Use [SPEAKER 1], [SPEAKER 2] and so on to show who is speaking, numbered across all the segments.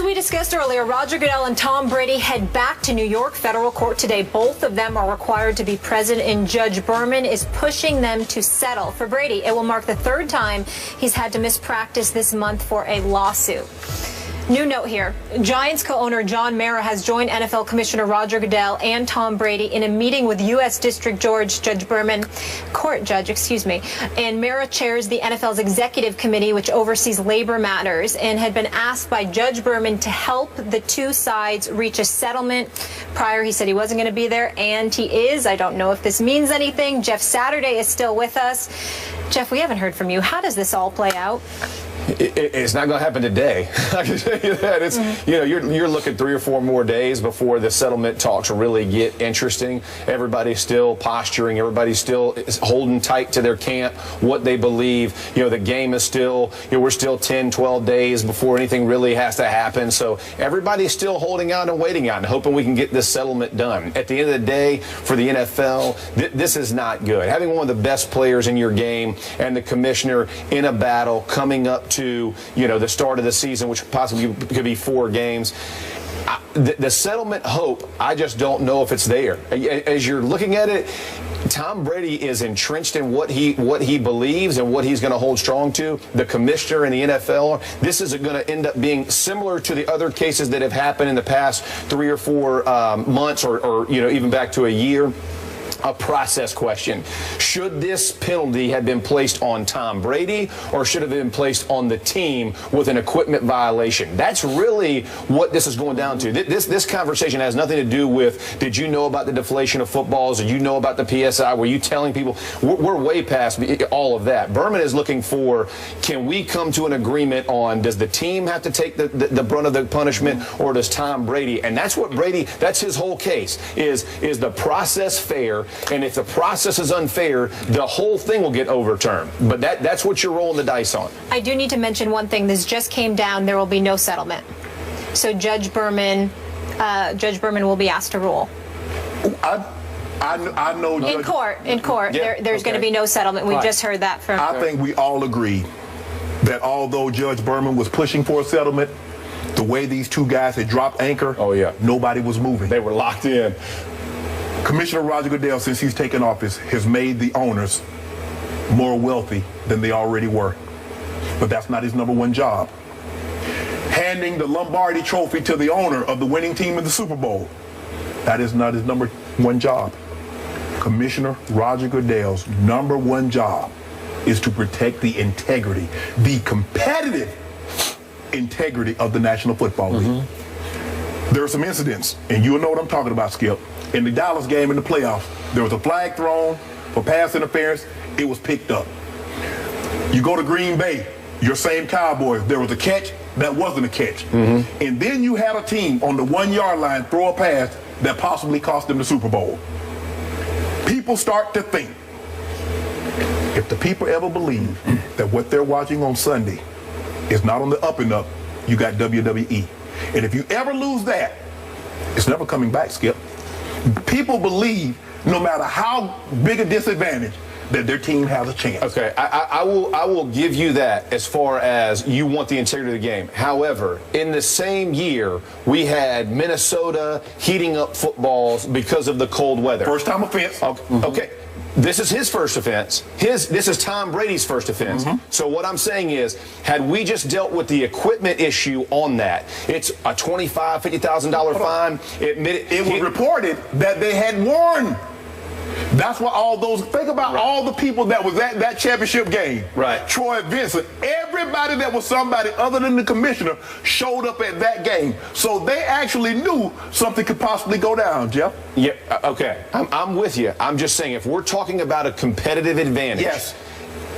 [SPEAKER 1] As we discussed earlier, Roger Goodell and Tom Brady head back to New York federal court today. Both of them are required to be present, and Judge Berman is pushing them to settle. For Brady, it will mark the third time he's had to miss practice this month for a lawsuit. New note here. Giants co-owner John Mara has joined NFL Commissioner Roger Goodell and Tom Brady in a meeting with U.S. District Judge Berman, court judge, and Mara chairs the NFL's executive committee, which oversees labor matters, and had been asked by Judge Berman to help the two sides reach a settlement. Prior, he said he wasn't going to be there, and he is. I don't know if this means anything. Jeff Saturday is still with us. Jeff, we haven't heard from you. How does this all play out?
[SPEAKER 2] It's not going to happen today. I can tell you that. It's you're looking 3 or 4 more days before the settlement talks really get interesting. Everybody's still posturing. Everybody's still holding tight to their camp, what they believe. The game is still, we're still 10, 12 days before anything really has to happen. So everybody's still holding out and waiting out and hoping we can get this settlement done. At the end of the day, for the NFL, this is not good. Having one of the best players in your game and the commissioner in a battle coming up to the start of the season, which possibly could be 4 games. The settlement hope, I just don't know if it's there. As you're looking at it, Tom Brady is entrenched in what he believes and what he's going to hold strong to. The commissioner and the NFL, this is going to end up being similar to the other cases that have happened in the past 3 or 4 months or even back to a year. A process question. Should this penalty have been placed on Tom Brady, or should it have been placed on the team with an equipment violation? That's really what this is going down to. This conversation has nothing to do with, did you know about the deflation of footballs? Did you know about the PSI? Were you telling people? We're way past all of that. Berman is looking for, can we come to an agreement on, does the team have to take the brunt of the punishment, or does Tom Brady? And that's what Brady, that's his whole case, is the process fair? And if the process is unfair, the whole thing will get overturned. But that's what you're rolling the dice on.
[SPEAKER 1] I do need to mention one thing. This just came down. There will be no settlement. So Judge Berman will be asked to rule.
[SPEAKER 3] I know.
[SPEAKER 1] In court.
[SPEAKER 2] Yeah,
[SPEAKER 1] there's going to be no settlement. We just heard that from.
[SPEAKER 3] I think we all agree that although Judge Berman was pushing for a settlement, the way these two guys had dropped anchor, nobody was moving.
[SPEAKER 2] They were locked in.
[SPEAKER 3] Commissioner Roger Goodell, since he's taken office, has made the owners more wealthy than they already were. But that's not his #1 job. Handing the Lombardi Trophy to the owner of the winning team in the Super Bowl, that is not his #1 job. Commissioner Roger Goodell's #1 job is to protect the integrity, the competitive integrity of the National Football League. There are some incidents, and you'll know what I'm talking about, Skip. In the Dallas game in the playoffs, there was a flag thrown for pass interference. It was picked up. You go to Green Bay, your same Cowboys, there was a catch that wasn't a catch. And then you had a team on the 1-yard line throw a pass that possibly cost them the Super Bowl. People start to think, if the people ever believe that what they're watching on Sunday is not on the up and up, you got WWE. And if you ever lose that, it's never coming back, Skip. People believe, no matter how big a disadvantage, that their team has a chance.
[SPEAKER 2] Okay, I will give you that as far as you want the integrity of the game. However, in the same year, we had Minnesota heating up footballs because of the cold weather.
[SPEAKER 3] First time offense.
[SPEAKER 2] Okay. This is his first offense. This is Tom Brady's first offense. So what I'm saying is, had we just dealt with the equipment issue on that, it's a $25,000, $50,000 fine.
[SPEAKER 3] It was reported that they had won. That's why all those, think about all the people that was at that championship game.
[SPEAKER 2] Right.
[SPEAKER 3] Troy Vincent, everybody that was somebody other than the commissioner showed up at that game. So they actually knew something could possibly go down, Jeff.
[SPEAKER 2] Yeah, okay. I'm with you. I'm just saying, if we're talking about a competitive advantage.
[SPEAKER 3] Yes.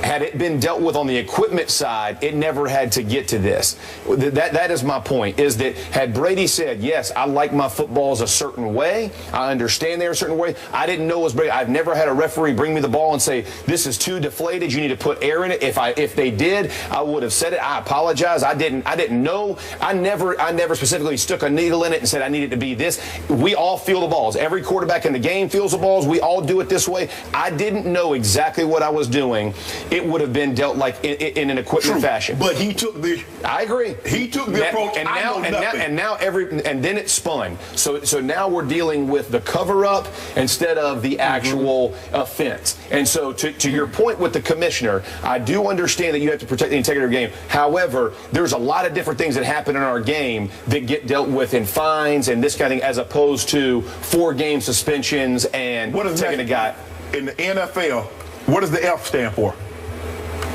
[SPEAKER 2] Had it been dealt with on the equipment side, it never had to get to this. That is my point, is that had Brady said, yes, I like my footballs a certain way, I understand they're a certain way, I didn't know it was Brady. I've never had a referee bring me the ball and say, this is too deflated, you need to put air in it. If they did, I would have said it. I apologize. I didn't know. I never specifically stuck a needle in it and said I need it to be this. We all feel the balls. Every quarterback in the game feels the balls. We all do it this way. I didn't know exactly what I was doing it would have been dealt like in an equipment fashion.
[SPEAKER 3] But he took the.
[SPEAKER 2] I agree.
[SPEAKER 3] He took the approach.
[SPEAKER 2] And then it spun. So now we're dealing with the cover-up instead of the actual offense. And so to your point with the commissioner, I do understand that you have to protect the integrity of the game. However, there's a lot of different things that happen in our game that get dealt with in fines and this kind of thing, as opposed to 4-game suspensions and taking a guy.
[SPEAKER 3] In the NFL, what does the F stand for?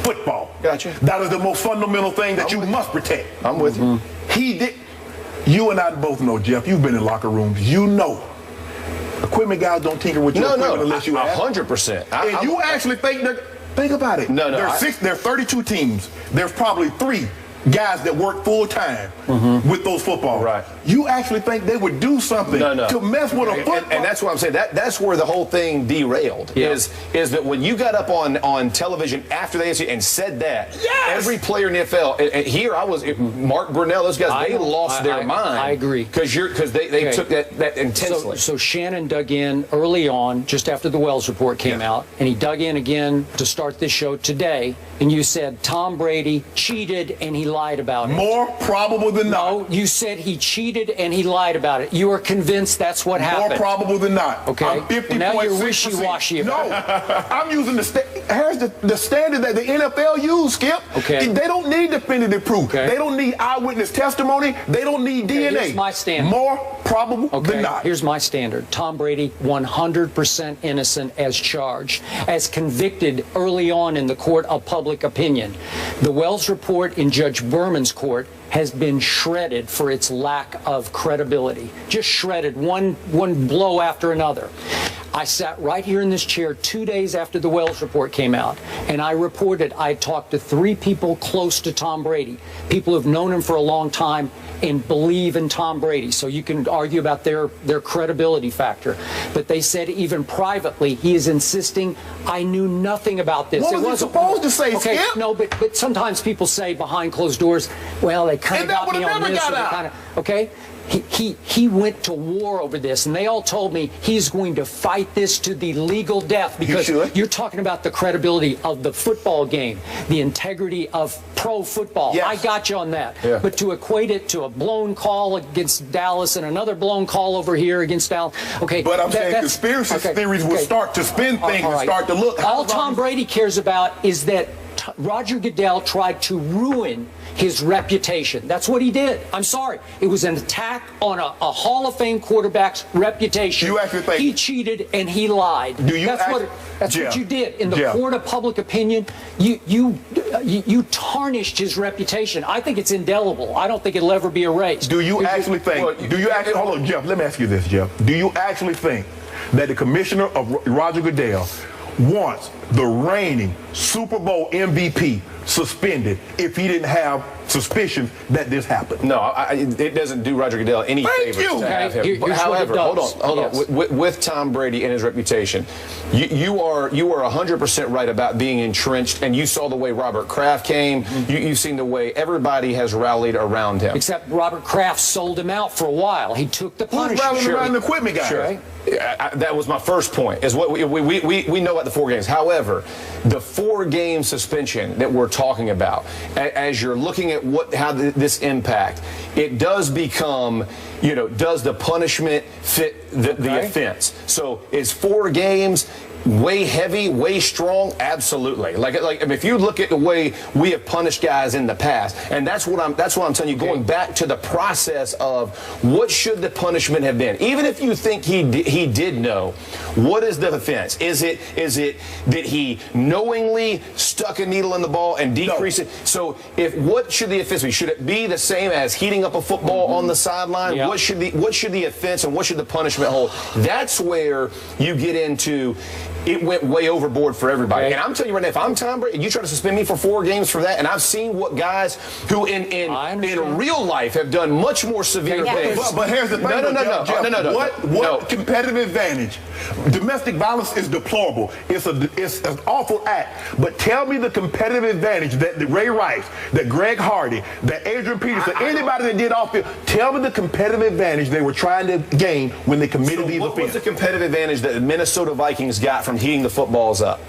[SPEAKER 3] Football.
[SPEAKER 2] Gotcha.
[SPEAKER 3] That is the most fundamental thing that you must protect.
[SPEAKER 2] I'm with you.
[SPEAKER 3] He did. You and I both know, Jeff. You've been in locker rooms. You know, equipment guys don't tinker with your equipment unless you ask.
[SPEAKER 2] 100%.
[SPEAKER 3] And you actually think about it.
[SPEAKER 2] No.
[SPEAKER 3] There are 32 teams. There's probably 3 guys that work full time with those footballs.
[SPEAKER 2] Right.
[SPEAKER 3] You actually think they would do something to mess with a football?
[SPEAKER 2] And that's what I'm saying. That's where the whole thing derailed.
[SPEAKER 3] Yeah.
[SPEAKER 2] Is that when you got up on television after they and said that, every player in the NFL, and here I was, Mark Brunell, those guys, they lost their mind.
[SPEAKER 4] I agree.
[SPEAKER 2] Because they took that intensely.
[SPEAKER 4] So Shannon dug in early on, just after the Wells report came out, and he dug in again to start this show today, and you said Tom Brady cheated and he lied about it.
[SPEAKER 3] More probable than not.
[SPEAKER 4] No, you said he cheated and he lied about it. You are convinced that's what happened.
[SPEAKER 3] More probable than not.
[SPEAKER 4] Okay.
[SPEAKER 3] I'm 50.6%.
[SPEAKER 4] Well, now you're wishy-washy about it.
[SPEAKER 3] No, I'm using the standard that the NFL use, Skip.
[SPEAKER 4] Okay.
[SPEAKER 3] They don't need definitive proof.
[SPEAKER 4] Okay.
[SPEAKER 3] They don't need eyewitness testimony. They don't need DNA.
[SPEAKER 4] Here's my standard.
[SPEAKER 3] More probable than not.
[SPEAKER 4] Here's my standard. Tom Brady, 100% innocent as charged, as convicted early on in the court of public opinion. The Wells report in Judge Berman's court has been shredded for its lack of credibility. Just shredded, one blow after another. I sat right here in this chair 2 days after the Wells report came out, and I reported I talked to 3 people close to Tom Brady, people who've known him for a long time and believe in Tom Brady. So you can argue about their credibility factor. But they said even privately, he is insisting, I knew nothing about this.
[SPEAKER 3] What was he supposed to say,
[SPEAKER 4] okay,
[SPEAKER 3] Skip?
[SPEAKER 4] No, but sometimes people say behind closed doors, well, they kind of got me on this. Okay? He went to war over this, and they all told me he's going to fight this to the legal death, because you're talking about the credibility of the football game, the integrity of pro football.
[SPEAKER 3] Yes.
[SPEAKER 4] I got you on that.
[SPEAKER 2] Yeah.
[SPEAKER 4] But to equate it to a blown call against Dallas and another blown call over here against Dallas, okay.
[SPEAKER 3] But I'm saying conspiracy theories will start to spin things and start to look.
[SPEAKER 4] All Tom Brady cares about is that Roger Goodell tried to ruin his reputation. That's what he did. I'm sorry. It was an attack on a Hall of Fame quarterback's reputation.
[SPEAKER 3] You actually think
[SPEAKER 4] he cheated and he lied. That's what you did. In the court of public opinion, you tarnished his reputation. I think it's indelible. I don't think it'll ever be erased.
[SPEAKER 3] Do you actually think, hold on, Jeff, let me ask you this, Jeff. Do you actually think that the commissioner of Roger Goodell wants the reigning Super Bowl MVP suspended if he didn't have suspicion that this happened?
[SPEAKER 2] No, it doesn't do Roger Goodell any favors to have him. However, hold on. With Tom Brady and his reputation, you are 100% right about being entrenched, and you saw the way Robert Kraft came. You've seen the way everybody has rallied around him.
[SPEAKER 4] Except Robert Kraft sold him out for a while. He took the punishment.
[SPEAKER 3] Who's rallying around the equipment guy?
[SPEAKER 2] Sure. That was my first point, is what we know about the 4 games. However, the 4-game suspension that we're talking about, as you're looking at how this impact, it does become, does the punishment fit the offense? So is 4 games way heavy, way strong? Absolutely. If you look at the way we have punished guys in the past, and that's what I'm telling you, going back to the process of what should the punishment have been. Even if you think he did know, what is the offense? Is it that he knowingly stuck a needle in the ball and decreased it? So what should the offense be? Should it be the same as heating up a football on the sideline?
[SPEAKER 4] Yeah.
[SPEAKER 2] What should the offense and what should the punishment hold? That's where you get into it went way overboard for everybody. Okay. And I'm telling you right now, if I'm Tom Brady, you try to suspend me for 4 games for that, and I've seen what guys who in real life have done much more severe things.
[SPEAKER 3] But here's the thing.
[SPEAKER 2] No.
[SPEAKER 3] What competitive advantage? Domestic violence is deplorable. It's an awful act. But tell me the competitive advantage that Ray Rice, that Greg Hardy, that Adrian Peterson, anybody that did off field, tell me the competitive advantage they were trying to gain when they committed these offenses.
[SPEAKER 2] What was the competitive advantage that the Minnesota Vikings got from heating the footballs up?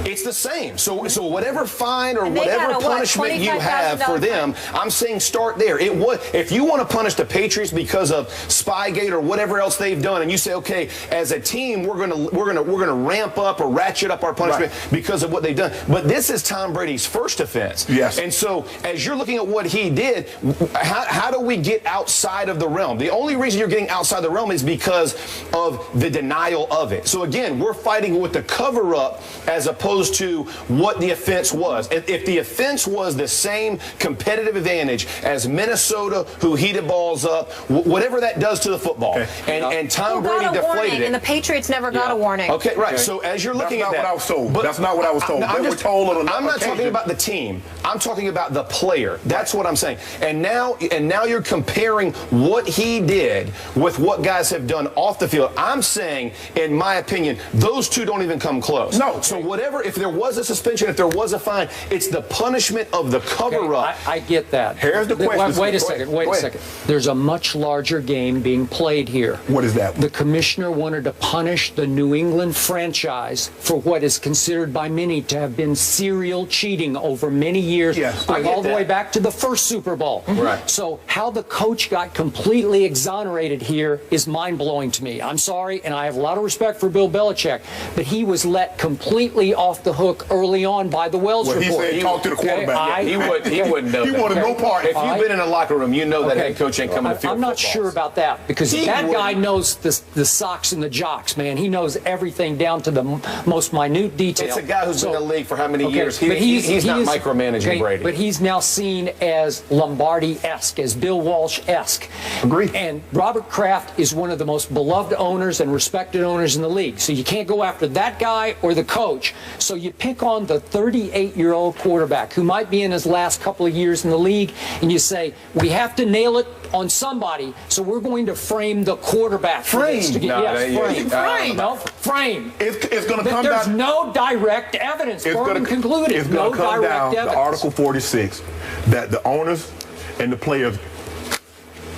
[SPEAKER 2] It's the same. So whatever fine or
[SPEAKER 1] And they
[SPEAKER 2] whatever
[SPEAKER 1] got a, what,
[SPEAKER 2] punishment you have for
[SPEAKER 1] $25,000
[SPEAKER 2] them, I'm saying start there. It would, if you want to punish the Patriots because of Spygate or whatever else they've done, and you say, okay, as a team, we're gonna ramp up or ratchet up our punishment because of what they've done. But this is Tom Brady's first offense.
[SPEAKER 3] Yes.
[SPEAKER 2] And so as you're looking at what he did, how do we get outside of the realm? The only reason you're getting outside the realm is because of the denial of it. So again, we're fighting with the cover-up as opposed to what the offense was. If the offense was the same competitive advantage as Minnesota, who heated balls up, whatever that does to the football, and Tom Brady deflated it.
[SPEAKER 1] And the Patriots never got a warning.
[SPEAKER 2] Okay, right. So as you're looking at that,
[SPEAKER 3] that's not what I was told. That's not what I was told.
[SPEAKER 2] I'm not talking about the team. I'm talking about the player. That's what I'm saying. And now you're comparing what he did with what guys have done off the field. I'm saying, in my opinion, those two don't even come close.
[SPEAKER 3] No.
[SPEAKER 2] So whatever, if there was a suspension, if there was a fine, it's the punishment of the cover-up.
[SPEAKER 4] I get that.
[SPEAKER 3] Here's the question.
[SPEAKER 4] Wait a second. There's a much larger game being played here.
[SPEAKER 3] What is that?
[SPEAKER 4] The commissioner wanted to punish the New England franchise for what is considered by many to have been serial cheating over many years, going all the way back to the first Super Bowl.
[SPEAKER 2] Right.
[SPEAKER 4] So how the coach got completely exonerated here is mind-blowing to me. I'm sorry, and I have a lot of respect for Bill Belichick, but he was let completely off the hook early on by the Wells report.
[SPEAKER 3] He said talk to the quarterback.
[SPEAKER 2] He wouldn't know.
[SPEAKER 3] He wanted no part.
[SPEAKER 2] If you've been in a locker room, you know that head coach ain't coming to field.
[SPEAKER 4] I'm not sure about that, because that guy knows the socks and the jocks, man. He knows everything down to the most minute detail.
[SPEAKER 2] It's a guy who's been in the league for how many years? He's not micromanaging Brady.
[SPEAKER 4] But he's now seen as Lombardi-esque, as Bill Walsh-esque.
[SPEAKER 3] Agreed.
[SPEAKER 4] And Robert Kraft is one of the most beloved owners and respected owners in the league. So you can't go after that guy or the coach. So you pick on the 38-year-old quarterback who might be in his last couple of years in the league, and you say, we have to nail it on somebody, so we're going to frame the quarterback.
[SPEAKER 3] Frame?
[SPEAKER 4] Frame. No, frame.
[SPEAKER 3] It's going to come down.
[SPEAKER 4] There's no direct evidence. Berman concluded.
[SPEAKER 3] It's going to come down
[SPEAKER 4] evidence.
[SPEAKER 3] to Article 46, that the owners and the players,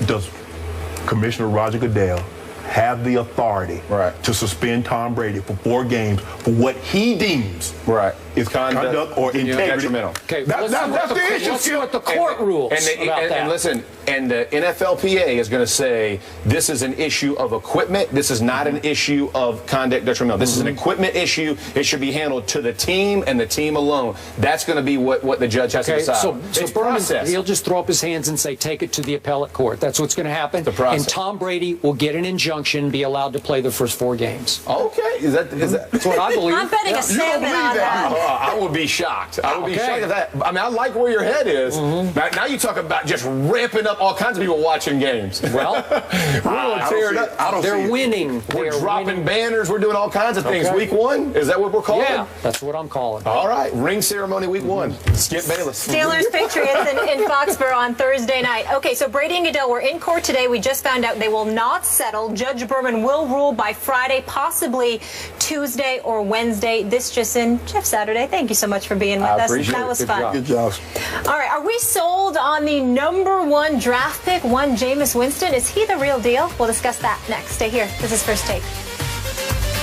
[SPEAKER 3] does Commissioner Roger Goodell have the authority to suspend Tom Brady for 4 games for what he deems is conduct or integrity.
[SPEAKER 2] Detrimental.
[SPEAKER 4] Okay,
[SPEAKER 3] that's the issue.
[SPEAKER 4] Let's see what the court rules about that.
[SPEAKER 2] And listen, and the NFLPA is going to say this is an issue of equipment. This is not an issue of conduct detrimental. This is an equipment issue. It should be handled to the team and the team alone. That's going to be what the judge has to decide.
[SPEAKER 4] So Berman, he'll just throw up his hands and say, take it to the appellate court. That's what's going to happen.
[SPEAKER 2] The process.
[SPEAKER 4] And Tom Brady will get an injunction, be allowed to play the first 4 games.
[SPEAKER 2] Okay, is that
[SPEAKER 4] That's what I believe.
[SPEAKER 1] I'm betting a salmon on that.
[SPEAKER 2] I would be shocked. I would be shocked at that. I mean, I like where your head is. Now you talk about just ramping up all kinds of people watching games.
[SPEAKER 4] Well,
[SPEAKER 2] we're going to tear it up.
[SPEAKER 4] They're winning.
[SPEAKER 2] We're dropping banners. We're doing all kinds of things. Week 1? Is that what we're calling?
[SPEAKER 4] Yeah, that's what I'm calling.
[SPEAKER 2] All right. Ring ceremony week 1. Skip Bayless.
[SPEAKER 1] Steelers Patriots in Foxborough on Thursday night. Okay, so Brady and Goodell were in court today. We just found out they will not settle. Judge Berman will rule by Friday, possibly Tuesday or Wednesday. This just in. Jeff Saturday, thank you so much for being with us. That was fun.
[SPEAKER 3] Good job.
[SPEAKER 1] All right, are we sold on the #1 draft pick, Jameis Winston? Is he the real deal? We'll discuss that next. Stay here. This is First Take.